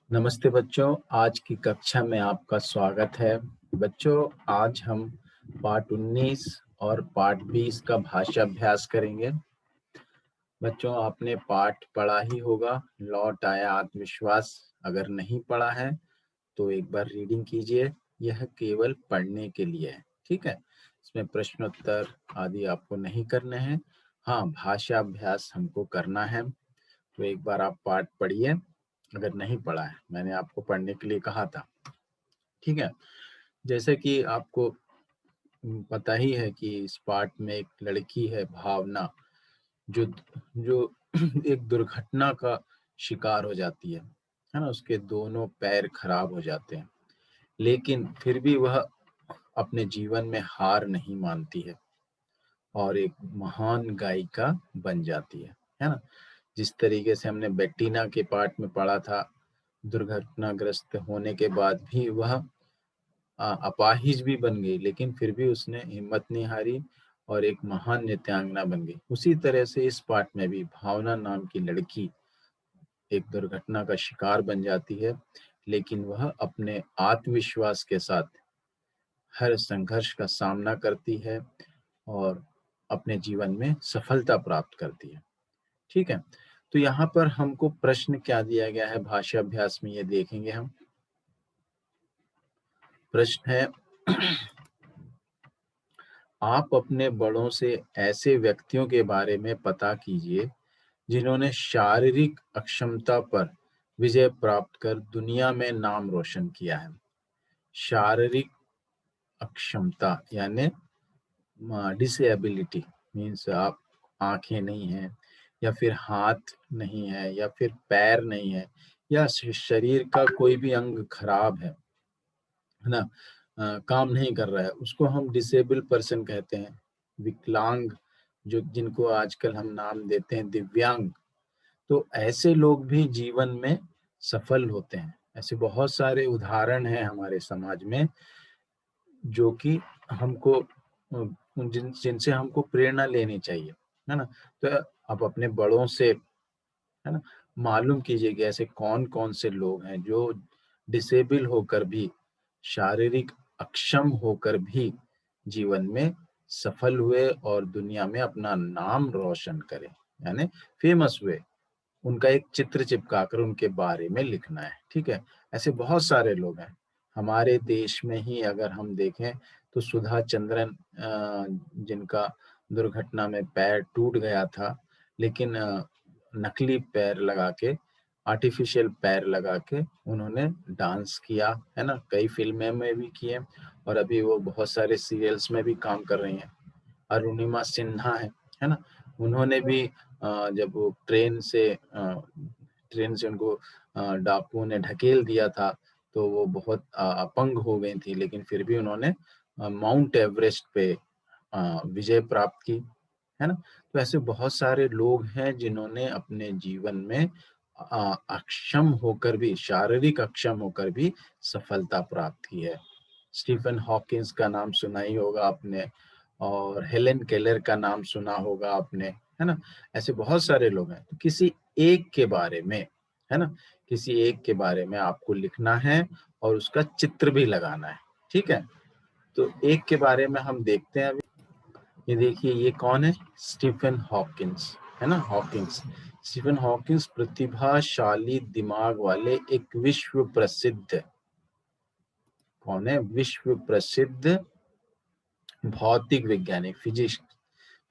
नमस्ते बच्चों, आज की कक्षा में आपका स्वागत है। बच्चों, आज हम पाठ 19 और पाठ 20 का भाषा अभ्यास करेंगे। बच्चों, आपने पाठ पढ़ा ही होगा, लौट आया आत्मविश्वास। अगर नहीं पढ़ा है तो एक बार रीडिंग कीजिए। यह केवल पढ़ने के लिए है, ठीक है। इसमें प्रश्नोत्तर आदि आपको नहीं करने हैं। हाँ, भाषा अभ्यास हमको करना है। तो एक बार आप पाठ पढ़िए, अगर नहीं पढ़ा है। मैंने आपको पढ़ने के लिए कहा था, ठीक है। जैसे कि आपको पता ही है कि इस पाठ में एक लड़की है भावना, जो जो एक दुर्घटना का शिकार हो जाती है ना। उसके दोनों पैर खराब हो जाते हैं, लेकिन फिर भी वह अपने जीवन में हार नहीं मानती है और एक महान गायिका बन जाती है ना। जिस तरीके से हमने बेटीना के पाठ में पढ़ा था, दुर्घटनाग्रस्त होने के बाद भी वह अपाहिज भी बन गई, लेकिन फिर भी उसने हिम्मत नहीं हारी और एक महान नृत्यांगना बन गई। उसी तरह से इस पाठ में भी भावना नाम की लड़की एक दुर्घटना का शिकार बन जाती है, लेकिन वह अपने आत्मविश्वास के साथ हर संघर्ष का सामना करती है और अपने जीवन में सफलता प्राप्त करती है, ठीक है। तो यहाँ पर हमको प्रश्न क्या दिया गया है भाषा अभ्यास में, ये देखेंगे हम। प्रश्न है, आप अपने बड़ों से ऐसे व्यक्तियों के बारे में पता कीजिए जिन्होंने शारीरिक अक्षमता पर विजय प्राप्त कर दुनिया में नाम रोशन किया है। शारीरिक अक्षमता यानी डिसेबिलिटी मीन्स आप आंखें नहीं हैं, या फिर हाथ नहीं है, या फिर पैर नहीं है, या शरीर का कोई भी अंग खराब है ना। काम नहीं कर रहा है, उसको हम डिसेबल पर्सन कहते हैं। विकलांग, जो जिनको आजकल हम नाम देते हैं दिव्यांग। तो ऐसे लोग भी जीवन में सफल होते हैं। ऐसे बहुत सारे उदाहरण हैं हमारे समाज में, जो कि हमको जिनसे हमको प्रेरणा लेनी चाहिए, है ना। तो आप अपने बड़ों से, है ना, मालूम कीजिए कि ऐसे कौन कौन से लोग हैं जो डिसेबल होकर भी, शारीरिक अक्षम होकर भी जीवन में सफल हुए और दुनिया में अपना नाम रोशन करे, यानी फेमस हुए। उनका एक चित्र चिपकाकर उनके बारे में लिखना है, ठीक है। ऐसे बहुत सारे लोग हैं हमारे देश में ही। अगर हम देखें तो सुधा चंद्रन, जिनका दुर्घटना में पैर टूट गया था, लेकिन नकली पैर लगा के, आर्टिफिशियल पैर लगा के उन्होंने डांस किया, है ना। कई फिल्में में भी किए और अभी वो बहुत सारे सीरियल्स में भी काम कर रही हैं। अरुणिमा सिन्हा है ना। उन्होंने भी जब वो ट्रेन से उनको डाकुओं ने ढकेल दिया था, तो वो बहुत अपंग हो गई थी, लेकिन फिर भी उन्होंने माउंट एवरेस्ट पे विजय प्राप्त की, है ना। तो ऐसे बहुत सारे लोग हैं जिन्होंने अपने जीवन में अक्षम होकर भी, शारीरिक अक्षम होकर भी सफलता प्राप्त की है। स्टीफन हॉकिंस का नाम सुना ही होगा आपने, और हेलेन केलर का नाम सुना होगा आपने, है ना। ऐसे बहुत सारे लोग हैं। तो किसी एक के बारे में, है ना, किसी एक के बारे में आपको लिखना है और उसका चित्र भी लगाना है, ठीक है। तो एक के बारे में हम देखते हैं अभी। ये देखिए, ये कौन है? स्टीफन हॉकिंस, है ना, हॉकिंस। स्टीफन हॉकिंस प्रतिभाशाली दिमाग वाले एक विश्व प्रसिद्ध, कौन है? विश्व प्रसिद्ध भौतिक वैज्ञानिक,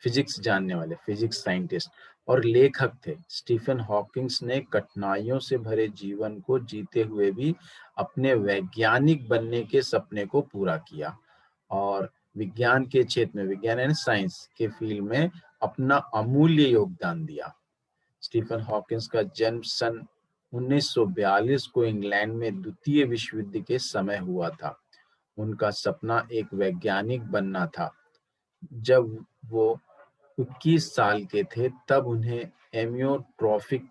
फिजिक्स जानने वाले, फिजिक्स साइंटिस्ट और लेखक थे। स्टीफन हॉकिंस ने कठिनाइयों से भरे जीवन को जीते हुए भी अपने वैज्ञानिक बनने के सपने को पूरा किया और विज्ञान के क्षेत्र में, विज्ञान यानी साइंस के फील्ड में अपना अमूल्य योगदान दिया। स्टीफन हॉकिंस का जन्म सन 1942 को इंग्लैंड में द्वितीय विश्व युद्ध के समय हुआ था। उनका सपना एक वैज्ञानिक बनना था। जब वो 21 साल के थे, तब उन्हें एमियोट्रोफिक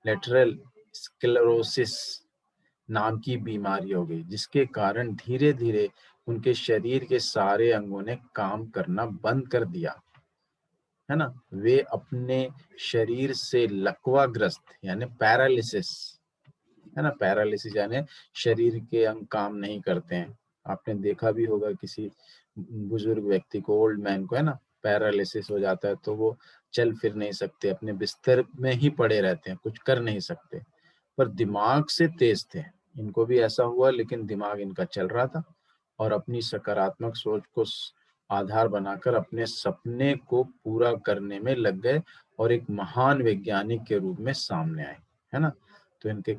लेटरल स्क्लेरोसिस नाम की बीमारी हो गई, जिसके कारण धीरे धीरे उनके शरीर के सारे अंगों ने काम करना बंद कर दिया, है ना। वे अपने शरीर से लकवाग्रस्त यानी पैरालिसिस है ना। पैरालिसिस यानी शरीर के अंग काम नहीं करते हैं। आपने देखा भी होगा किसी बुजुर्ग व्यक्ति को, ओल्ड मैन को, है ना, पैरालिसिस हो जाता है तो वो चल फिर नहीं सकते, अपने बिस्तर में ही पड़े रहते हैं, कुछ कर नहीं सकते। पर दिमाग से तेज थे, इनको भी ऐसा हुआ, लेकिन दिमाग इनका चल रहा था और अपनी सकारात्मक सोच को आधार बनाकर अपने सपने को पूरा करने में लग गए और एक महान वैज्ञानिक के रूप में सामने आए, है ना। तो इनके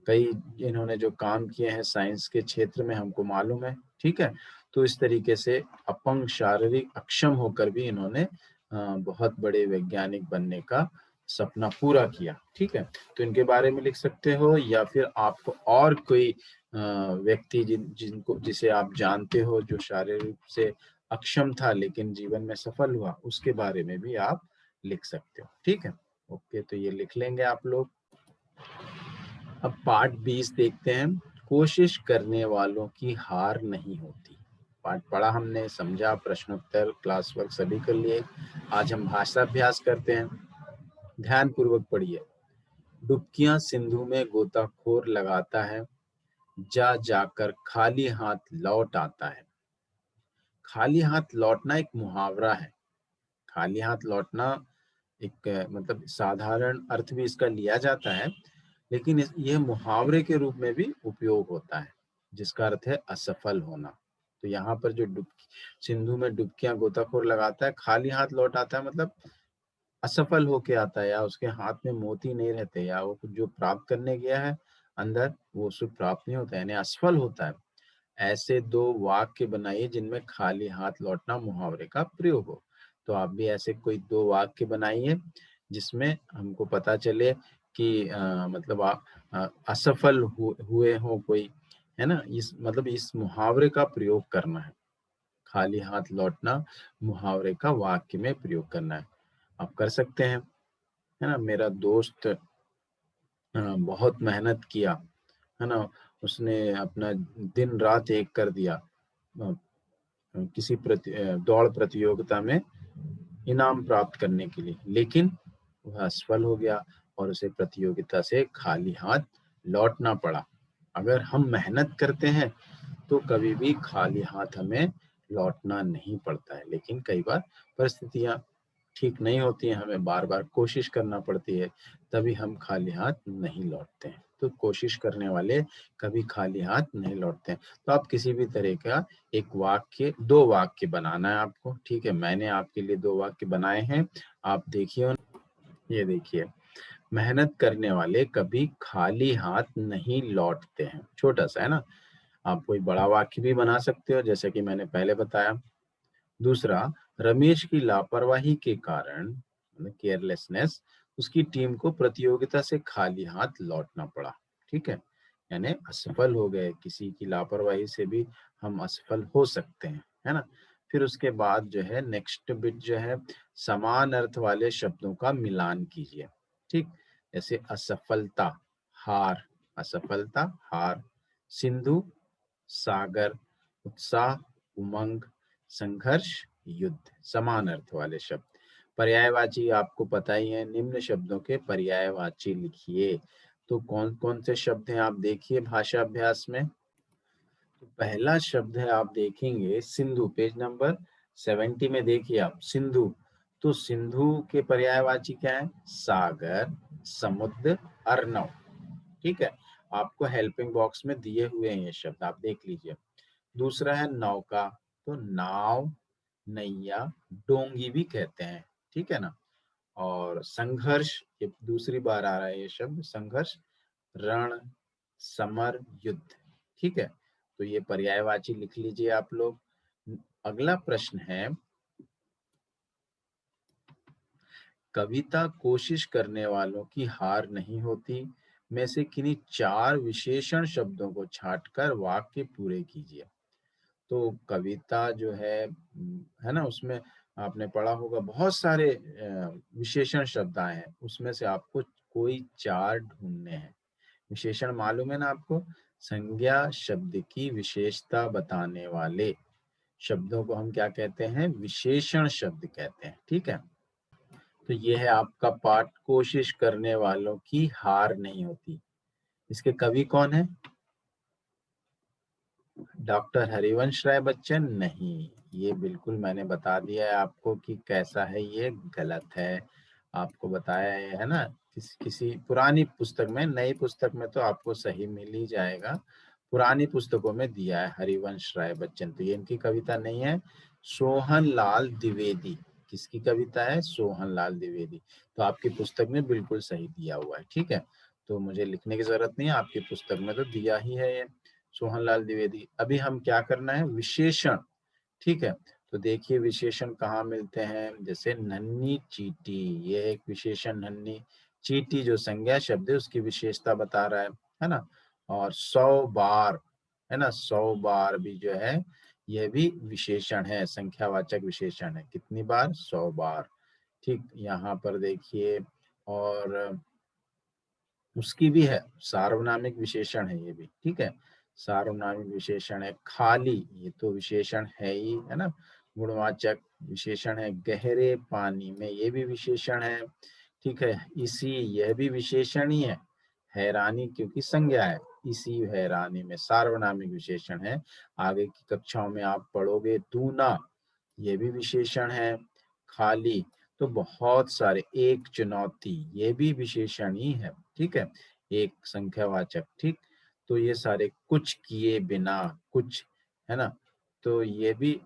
कई इन्होंने जो काम किए हैं साइंस के क्षेत्र में हमको मालूम है, ठीक है। तो इस तरीके से अपंग, शारीरिक अक्षम होकर भी इन्होंने बहुत बड़े वैज्ञानिक बनने का सपना पूरा किया, ठीक है। तो इनके बारे में लिख सकते हो, या फिर आपको और कोई व्यक्ति जिसे आप जानते हो जो शारीरिक रूप से अक्षम था लेकिन जीवन में सफल हुआ, उसके बारे में भी आप लिख सकते हो, ठीक है। ओके, तो ये लिख लेंगे आप लोग। अब पार्ट 20 देखते हैं। कोशिश करने वालों की हार नहीं होती। पाठ पढ़ा हमने, समझा, प्रश्नोत्तर, क्लास वर्क सभी कर लिए। आज हम भाषा अभ्यास करते हैं। ध्यान पूर्वक पढ़िए। डुबकियां सिंधु में गोताखोर लगाता है, जा जाकर खाली हाथ लौट आता है। खाली हाथ लौटना एक मुहावरा है। खाली हाथ लौटना एक मतलब साधारण अर्थ भी इसका लिया जाता है, लेकिन यह मुहावरे के रूप में भी उपयोग होता है, जिसका अर्थ है असफल होना। तो यहाँ पर जो सिंधु में डुबकियां गोताखोर लगाता है, खाली हाथ लौट आता है, मतलब असफल होके आता है, या उसके हाथ में मोती नहीं रहते, या वो कुछ जो प्राप्त करने गया है अंदर वो सुख प्राप्त नहीं होता, यानी असफल होता है। ऐसे दो वाक्य बनाइए जिनमें खाली हाथ लौटना मुहावरे का प्रयोग हो। तो आप भी ऐसे कोई दो वाक्य बनाइए जिसमें हमको पता चले कि मतलब आप असफल हुए हो कोई, है ना। इस मतलब इस मुहावरे का प्रयोग करना है। खाली हाथ लौटना मुहावरे का वाक्य में प्रयोग करना है। आप कर सकते हैं, है ना। मेरा दोस्त बहुत मेहनत किया, है ना, उसने अपना दिन रात एक कर दिया किसी दौड़ प्रतियोगिता में इनाम प्राप्त करने के लिए, लेकिन वह असफल हो गया और उसे प्रतियोगिता से खाली हाथ लौटना पड़ा। अगर हम मेहनत करते हैं तो कभी भी खाली हाथ हमें लौटना नहीं पड़ता है, लेकिन कई बार परिस्थितियां ठीक नहीं होती हैं, हमें बार बार कोशिश करना पड़ती है, तभी हम खाली हाथ नहीं लौटते हैं। तो कोशिश करने वाले कभी खाली हाथ नहीं लौटते हैं। तो आप किसी भी तरह का एक वाक्य, दो वाक्य बनाना है आपको, ठीक है। मैंने आपके लिए दो वाक्य बनाए हैं, आप देखिए। ये देखिए, मेहनत करने वाले कभी खाली हाथ नहीं लौटते हैं। छोटा सा है ना। आप कोई बड़ा वाक्य भी बना सकते हो, जैसे कि मैंने पहले बताया। दूसरा, रमेश की लापरवाही के कारण, केयरलेसनेस, उसकी टीम को प्रतियोगिता से खाली हाथ लौटना पड़ा, ठीक है। यानी असफल हो गए, किसी की लापरवाही से भी हम असफल हो सकते हैं, है ना। फिर उसके बाद जो है नेक्स्ट बिट जो है, समान अर्थ वाले शब्दों का मिलान कीजिए, ठीक। जैसे असफलता, हार, असफलता, हार। सिंधु, सागर, उत्साह, उमंग, संघर्ष, युद्ध। समान अर्थ वाले शब्द। पर्यायवाची आपको पता ही है, निम्न शब्दों के पर्यायवाची लिखिए। तो कौन कौन से शब्द हैं आप देखिए भाषा अभ्यास में। तो पहला शब्द है, आप देखेंगे सिंधु, पेज नंबर 70 में देखिए आप, सिंधु। तो सिंधु के पर्यायवाची क्या है? सागर, समुद्र, अर्णव, ठीक है। आपको हेल्पिंग बॉक्स में दिए हुए हैं ये शब्द, आप देख लीजिए। दूसरा है नौका, तो नाव, नैया, डोंगी भी कहते हैं, ठीक है ना। और संघर्ष, ये दूसरी बार आ रहा है ये शब्द, संघर्ष, रण, समर, युद्ध, ठीक है। तो ये पर्यायवाची लिख लीजिए आप लोग। अगला प्रश्न है, कविता कोशिश करने वालों की हार नहीं होती में से किन्हीं चार विशेषण शब्दों को छांटकर वाक्य पूरे कीजिए। तो कविता जो है ना, उसमें आपने पढ़ा होगा बहुत सारे विशेषण शब्द आए हैं, उसमें से आपको कोई चार ढूंढने हैं। विशेषण मालूम है ना आपको? संज्ञा शब्द की विशेषता बताने वाले शब्दों को हम क्या कहते हैं? विशेषण शब्द कहते हैं, ठीक है। तो ये है आपका पाठ, कोशिश करने वालों की हार नहीं होती। इसके कवि कौन है? डॉक्टर हरिवंश राय बच्चन नहीं, ये बिल्कुल मैंने बता दिया है आपको कि कैसा है, ये गलत है। आपको बताया है ना, किसी पुरानी पुस्तक में, नई पुस्तक में तो आपको सही मिल ही जाएगा, पुरानी पुस्तकों में दिया है हरिवंश राय बच्चन, तो ये इनकी कविता नहीं है। सोहन लाल द्विवेदी, किसकी कविता है? सोहन लाल द्विवेदी। तो आपकी पुस्तक में बिल्कुल सही दिया हुआ है, ठीक है, तो मुझे लिखने की जरूरत नहीं है, आपकी पुस्तक में तो दिया ही है ये, सोहनलाल द्विवेदी। अभी हम क्या करना है? विशेषण, ठीक है, तो देखिए विशेषण कहाँ मिलते हैं, जैसे नन्ही चींटी, ये एक विशेषण, नन्ही चींटी जो संज्ञा शब्द है उसकी विशेषता बता रहा है ना। और 100 बार, है ना, 100 बार भी जो है यह भी विशेषण है, संख्यावाचक विशेषण है। कितनी बार? 100 बार, ठीक। यहाँ पर देखिए, और उसकी भी है, सार्वनामिक विशेषण है ये भी, ठीक है, सार्वनामिक विशेषण है। खाली, ये तो विशेषण है ही, है ना, गुणवाचक विशेषण है। गहरे पानी में, ये भी विशेषण है, ठीक है। इसी, यह भी विशेषण ही है। हैरानी क्योंकि संज्ञा है, इसी हैरानी में सार्वनामिक विशेषण है। आगे की कक्षाओं में आप पढ़ोगे। दूना, ये भी विशेषण है। खाली, तो बहुत सारे। एक चुनौती, ये भी विशेषण ही है, ठीक है, एक संख्यावाचक, ठीक। तो ये सारे, कुछ किए बिना, कुछ, है ना, तो ये भी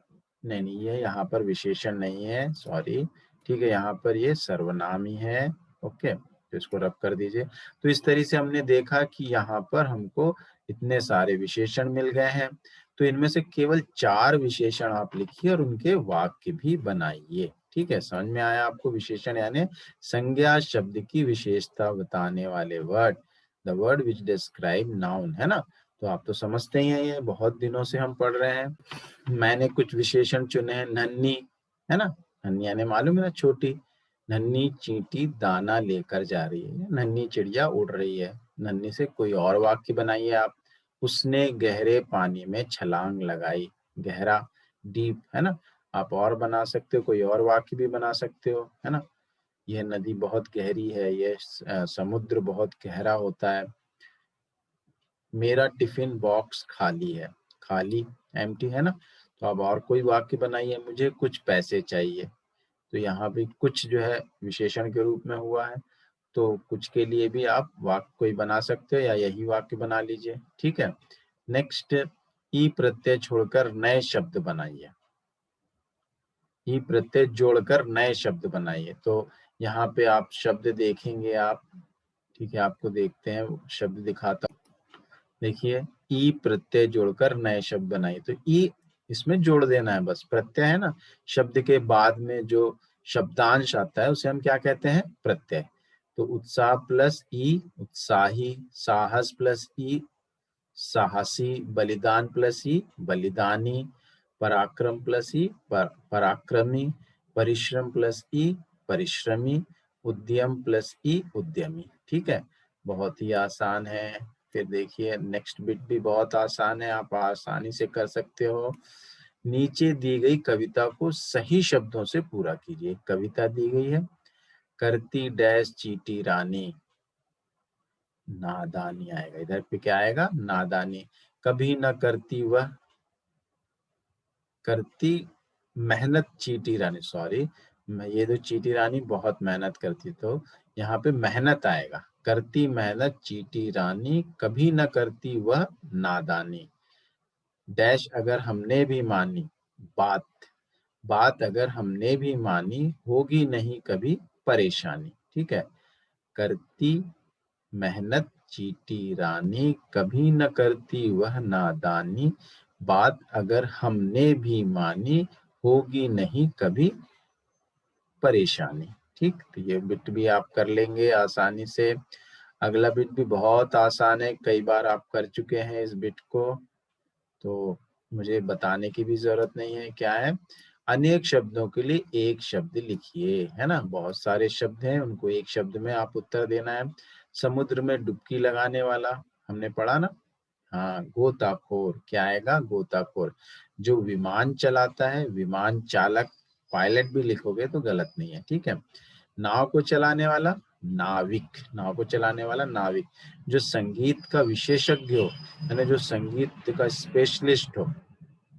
नहीं, नहीं, ये यहाँ पर विशेषण नहीं है, सॉरी, ठीक है, यहाँ पर ये सर्वनाम ही है। ओके, तो इसको रब कर दीजिए। तो इस तरीके से हमने देखा कि यहाँ पर हमको इतने सारे विशेषण मिल गए हैं, तो इनमें से केवल 4 विशेषण आप लिखिए और उनके वाक्य भी बनाइए, ठीक है। समझ में आया आपको? विशेषण यानी संज्ञा शब्द की विशेषता बताने वाले word, the word which describe noun, है ना। तो आप तो समझते ही हैं, ये बहुत दिनों से हम पढ़ रहे हैं। मैंने कुछ विशेषण चुने हैं। नन्ही, है ना, नन्ही यानी मालूम है ना, छोटी। नन्ही चींटी दाना लेकर जा रही है, नन्ही चिड़िया उड़ रही है। नन्ही से कोई और वाक्य बनाइए आप। उसने गहरे पानी में छलांग लगाई, गहरा, डीप, है ना। आप और बना सकते हो, कोई और वाक्य भी बना सकते हो, है ना। यह नदी बहुत गहरी है, यह समुद्र बहुत गहरा होता है। मेरा टिफिन बॉक्स खाली है, खाली, एम्प्टी, है ना। तो अब और कोई वाक्य बनाइए। मुझे कुछ पैसे चाहिए, तो यहाँ भी कुछ जो है विशेषण के रूप में हुआ है, तो कुछ के लिए भी आप वाक्य कोई बना सकते हो या यही वाक्य बना लीजिए, ठीक है। नेक्स्ट, ई प्रत्यय छोड़कर नए शब्द बनाइए। ई प्रत्यय जोड़कर नए शब्द बनाइए। तो यहाँ पे आप शब्द देखेंगे आप, ठीक है, आपको देखते हैं, शब्द दिखाता हूँ। देखिए, ई प्रत्यय जोड़कर नए शब्द बनाइए। तो ई इसमें जोड़ देना है, बस। प्रत्यय है ना, शब्द के बाद में जो शब्दांश आता है उसे हम क्या कहते हैं? प्रत्यय। तो उत्साह प्लस ई, उत्साही। साहस प्लस ई, साहसी। बलिदान प्लस ई, बलिदानी। पराक्रम प्लस ई, पराक्रमी। परिश्रम प्लस ई, परिश्रमी। उद्यम प्लस ई, उद्यमी, ठीक है। बहुत ही आसान है। फिर देखिए, नेक्स्ट बिट भी बहुत आसान है, आप आसानी से कर सकते हो। नीचे दी गई कविता को सही शब्दों से पूरा कीजिए। कविता दी गई है, करती डैश चींटी रानी, नादानी आएगा, इधर पे क्या आएगा? नादानी। कभी न करती वह, करती मेहनत चींटी रानी, सॉरी, ये तो चींटी रानी बहुत मेहनत करती, तो यहाँ पे मेहनत आएगा। करती मेहनत चींटी रानी, कभी न करती वह नादानी। डैश अगर हमने भी मानी, बात, बात अगर हमने भी मानी, होगी नहीं कभी परेशानी, ठीक है। करती मेहनत चींटी रानी, कभी न करती वह नादानी। बात अगर हमने भी मानी, होगी नहीं कभी परेशानी, ठीक। तो ये बिट भी आप कर लेंगे आसानी से। अगला बिट भी बहुत आसान है, कई बार आप कर चुके हैं इस बिट को, तो मुझे बताने की भी जरूरत नहीं है। क्या है? अनेक शब्दों के लिए एक शब्द लिखिए, है ना। बहुत सारे शब्द हैं, उनको एक शब्द में आप उत्तर देना है। समुद्र में डुबकी लगाने वाला, हमने पढ़ा ना। हाँ, गोताखोर, क्या आएगा? गोताखोर। जो विमान चलाता है, विमान चालक। पायलट भी लिखोगे तो गलत नहीं है, ठीक है। नाव को चलाने वाला, नाविक, नाव को चलाने वाला नाविक। जो संगीत का विशेषज्ञ हो, यानी जो संगीत का स्पेशलिस्ट हो,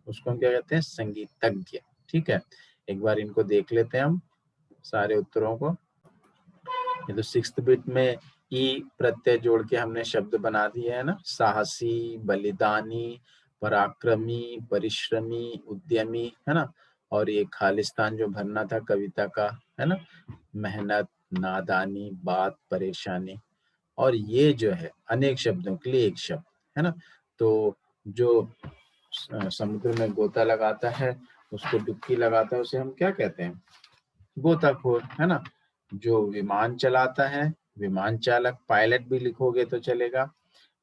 उसको हम क्या कहते हैं? संगीतज्ञ। ठीक है, एक बार इनको देख लेते हैं हम सारे उत्तरों को। ये तो 6th बिट में ई प्रत्यय जोड़ के हमने शब्द बना दिए है ना, साहसी, बलिदानी, पराक्रमी, परिश्रमी, उद्यमी, है ना। और ये खालिस्तान जो भरना था कविता का, है ना, मेहनत, नादानी, बात, परेशानी। और ये जो है अनेक शब्दों के लिए एक शब्द, है ना। तो जो समुद्र में गोता लगाता है, उसको डुबकी लगाता है, उसे हम क्या कहते हैं? गोताखोर, है ना। जो विमान चलाता है, विमान चालक, पायलट भी लिखोगे तो चलेगा।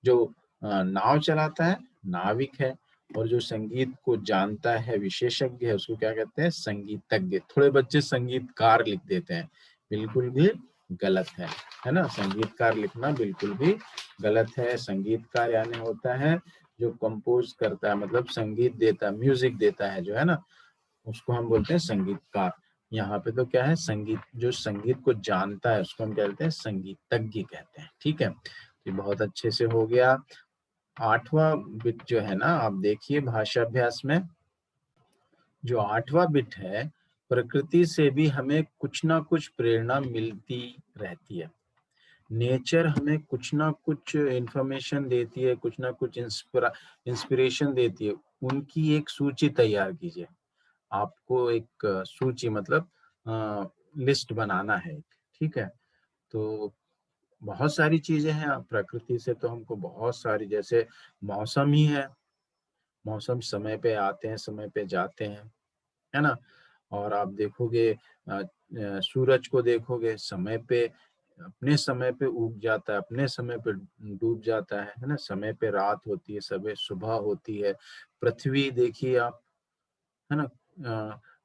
जो नाव चलाता है, नाविक है। और जो संगीत को जानता है, विशेषज्ञ है, उसको क्या कहते हैं? संगीतज्ञ। थोड़े बच्चे संगीतकार लिख देते हैं, बिल्कुल भी गलत है ना। संगीतकार लिखना बिल्कुल भी गलत है। संगीतकार यानी होता है जो कंपोज करता है, मतलब संगीत देता है, म्यूजिक देता है जो, है ना, उसको हम बोलते हैं संगीतकार। यहाँ पे तो क्या है? संगीत, जो संगीत को जानता है उसको हम कहते हैं संगीतज्ञ कहते हैं। ठीक है, तो ये बहुत अच्छे से हो गया। 8वां बिट जो है ना, आप देखिए भाषा अभ्यास में, जो 8वां बिट है, प्रकृति से भी हमें कुछ ना कुछ प्रेरणा मिलती रहती है। नेचर हमें कुछ ना कुछ इंफॉर्मेशन देती है, कुछ ना कुछ इंस्पिरेशन देती है। उनकी एक सूची तैयार कीजिए। आपको एक सूची, मतलब लिस्ट बनाना है, ठीक है। तो बहुत सारी चीजें हैं प्रकृति से, तो हमको बहुत सारी, जैसे मौसम ही है, मौसम समय पे आते हैं, समय पे जाते हैं, है ना। और आप देखोगे सूरज को देखोगे, समय पे, अपने समय पे उग जाता है, अपने समय पे डूब जाता है ना। समय पे रात होती है, समय सुबह होती है। पृथ्वी देखिए आप, है ना,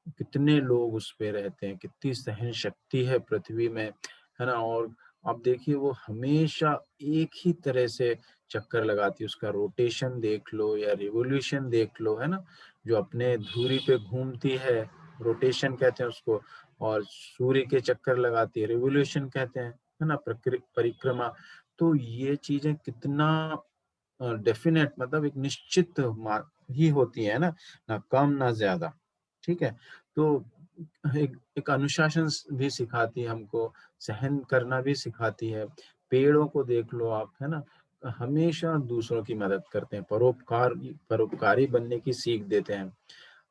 कितने लोग उस पे रहते हैं, कितनी सहन शक्ति है पृथ्वी में, है ना। और आप देखिए वो हमेशा एक ही तरह से चक्कर लगाती है, उसका रोटेशन देख लो या रिवोल्यूशन देख लो, है ना। जो अपने धुरी पे घूमती है, रोटेशन कहते हैं उसको, और सूर्य के चक्कर लगाती है, रिवोल्यूशन कहते हैं, है ना, परिक्रमा। तो ये चीजें कितना डेफिनेट, मतलब एक निश्चित ही होती है ना, ना कम ना ज्यादा। ठीक है, तो एक अनुशासन भी सिखाती है हमको, सहन करना भी सिखाती है। पेड़ों को देख लो आप, है ना, हमेशा दूसरों की मदद करते हैं, परोपकारी बनने की सीख देते हैं।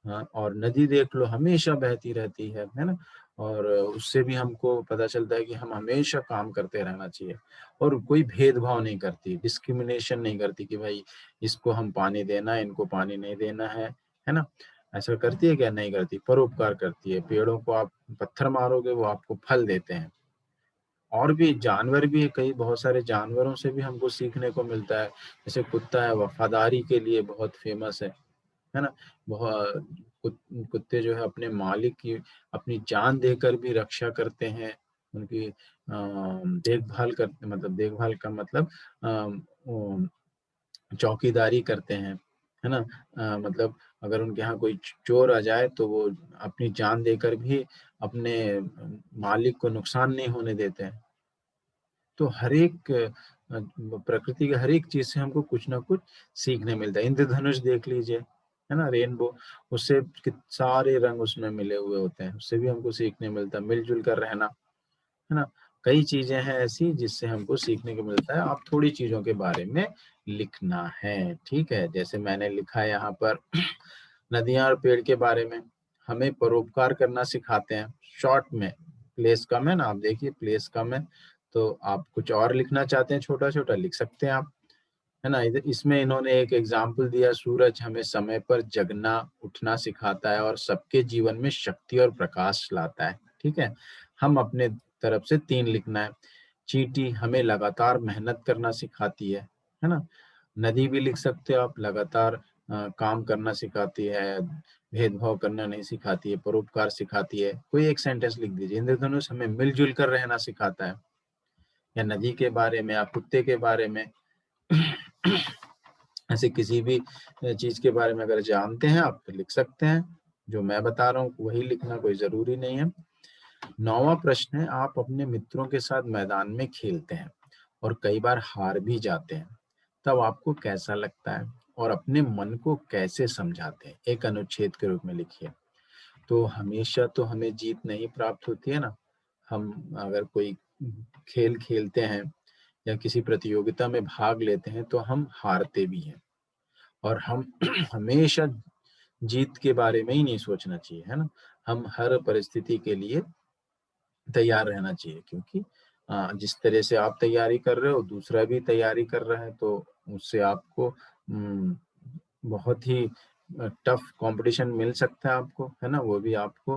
हाँ, और नदी देख लो, हमेशा बहती रहती है ना। और उससे भी हमको पता चलता है कि हम हमेशा काम करते रहना चाहिए। और कोई भेदभाव नहीं करती, डिस्क्रिमिनेशन नहीं करती कि भाई इसको हम पानी देना है, इनको पानी नहीं देना है ना। ऐसा करती है क्या? नहीं करती, परोपकार करती है। पेड़ों को आप पत्थर मारोगे, वो आपको फल देते हैं। और भी जानवर भी है, कई बहुत सारे जानवरों से भी हमको सीखने को मिलता है। जैसे कुत्ता है, वफादारी के लिए बहुत फेमस है ना। बहुत कुत्ते जो है अपने मालिक की अपनी जान देकर भी रक्षा करते हैं, उनकी देखभाल करते, मतलब देखभाल का मतलब वो चौकीदारी करते हैं, है ना। मतलब अगर उनके यहाँ कोई चोर आ जाए तो वो अपनी जान देकर भी अपने मालिक को नुकसान नहीं होने देते हैं। तो हर एक प्रकृति के हर एक चीज से हमको कुछ ना कुछ सीखने मिलता है। इंद्रधनुष देख लीजिए, है ना, रेनबो, उससे सारे रंग उसमें मिले हुए होते हैं, उससे भी हमको सीखने मिलता है, मिलजुल कर रहना, है ना। कई चीजें हैं ऐसी जिससे हमको सीखने को मिलता है। आप थोड़ी चीजों के बारे में लिखना है, ठीक है। जैसे मैंने लिखा है यहाँ पर नदियां और पेड़ के बारे में हमें परोपकार करना सिखाते हैं। शॉर्ट में, प्लेस कम है ना, आप देखिए प्लेस कम है, तो आप कुछ और लिखना चाहते हैं, छोटा छोटा लिख सकते हैं आप, है ना। इसमें इन्होंने एक एग्जाम्पल दिया, सूरज हमें समय पर जगना उठना सिखाता है और सबके जीवन में शक्ति और प्रकाश लाता है। ठीक है, हम अपने तरफ से 3 लिखना है। चींटी हमें लगातार मेहनत करना सिखाती है ना। नदी भी लिख सकते हो आप, लगातार काम करना सिखाती है, भेदभाव करना नहीं सिखाती है, परोपकार सिखाती है। कोई एक सेंटेंस लिख दीजिए। इंद्रधनुष हमें मिलजुल कर रहना सिखाता है, या नदी के बारे में, या कुत्ते के बारे में। ऐसे किसी भी चीज के बारे में अगर जानते हैं आप तो लिख सकते हैं। जो मैं बता रहा हूँ वही लिखना, कोई जरूरी नहीं है। 9वां प्रश्न है, आप अपने मित्रों के साथ मैदान में खेलते हैं और कई बार हार भी जाते हैं, तब आपको कैसा लगता है और अपने मन को कैसे समझाते हैं? एक अनुच्छेद के रूप में लिखिए। तो हमेशा तो हमें जीत नहीं प्राप्त होती है ना। हम अगर कोई खेल खेलते हैं या किसी प्रतियोगिता में भाग लेते हैं तो हम हारते भी हैं, और हम हमेशा जीत के बारे में ही नहीं सोचना चाहिए, है ना? हम हर परिस्थिति के लिए तैयार रहना चाहिए, क्योंकि जिस तरह से आप तैयारी कर रहे हो दूसरा भी तैयारी कर रहा है, तो उससे आपको बहुत ही टफ कंपटीशन मिल सकता है आपको, है ना? वो भी आपको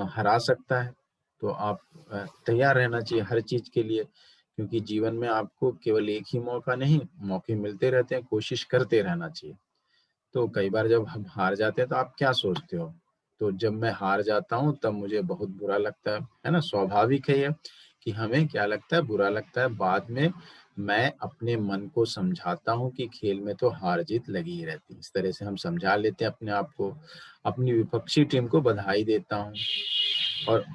हरा सकता है। तो आप तैयार रहना चाहिए हर चीज़ के लिए, क्योंकि जीवन में आपको केवल एक ही मौका नहीं, मौके मिलते रहते हैं, कोशिश करते रहना चाहिए। तो कई बार जब हम हार जाते हैं तो आप क्या सोचते हो? तो जब मैं हार जाता हूँ तब मुझे बहुत बुरा लगता है ना? स्वाभाविक है ये कि हमें क्या लगता है, बुरा लगता है। बाद में मैं अपने मन को समझाता हूँ कि खेल में तो हार-जीत लगी ही रहती है। इस तरह से हम समझा लेते हैं अपने आप को। अपनी विपक्षी टीम को बधाई देता हूँ, और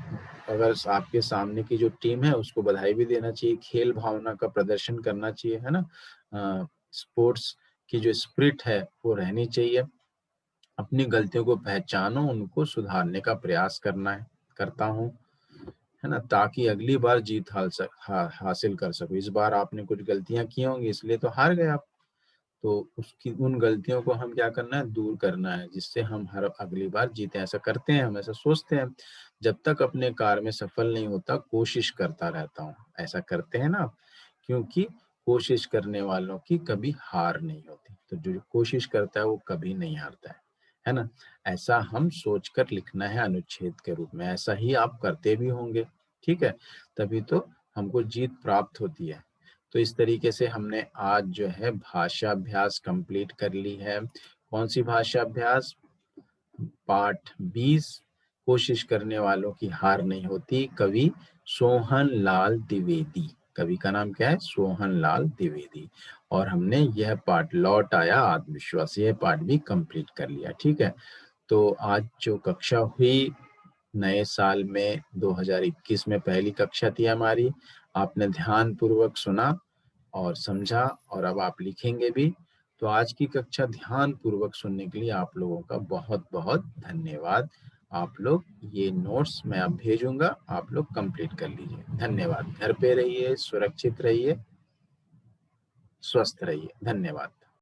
अगर आपके सामने की जो टीम है उसको बधाई भी देना चाहिए, खेल भावना का प्रदर्शन करना चाहिए, है ना? स्पोर्ट्स की जो स्पिरिट है वो रहनी चाहिए। अपनी गलतियों को पहचानो, उनको सुधारने का प्रयास करता हूँ, है ना? ताकि अगली बार जीत हासिल कर सकूँ। इस बार आपने कुछ गलतियाँ की होंगी इसलिए तो हार गए आप। तो उसकी उन गलतियों को हम क्या करना है, दूर करना है, जिससे हम हर अगली बार जीतें। ऐसा करते हैं, हम ऐसा सोचते हैं। जब तक अपने कार्य में सफल नहीं होता, कोशिश करता रहता हूँ। ऐसा करते हैं ना आप? क्योंकि कोशिश करने वालों की कभी हार नहीं होती। तो जो कोशिश करता है वो कभी नहीं हारता है ना? ऐसा हम सोचकर लिखना है अनुच्छेद के रूप में। ऐसा ही आप करते भी होंगे, ठीक है? तभी तो हमको जीत प्राप्त होती है। तो इस तरीके से हमने आज जो है भाषा अभ्यास कंप्लीट कर ली है। कौन-सी भाषा अभ्यास? पाठ 20, कोशिश करने वालों की हार नहीं होती, कवि सोहन लाल द्विवेदी। कवि का नाम क्या है? सोहन लाल द्विवेदी। और हमने यह पाठ लौट आया आत्मविश्वास, यह पाठ भी कंप्लीट कर लिया, ठीक है? तो आज जो कक्षा हुई नए साल में 2021 में पहली कक्षा थी हमारी, आपने ध्यानपूर्वक सुना और समझा, और अब आप लिखेंगे भी। तो आज की कक्षा ध्यानपूर्वक सुनने के लिए आप लोगों का बहुत-बहुत धन्यवाद। आप लोग ये नोट्स मैं अब भेजूँगा, आप लोग कंप्लीट कर लीजिए। धन्यवाद। घर पे रहिए, सुरक्षित रहिए, स्वस्थ रहिए। धन्यवाद।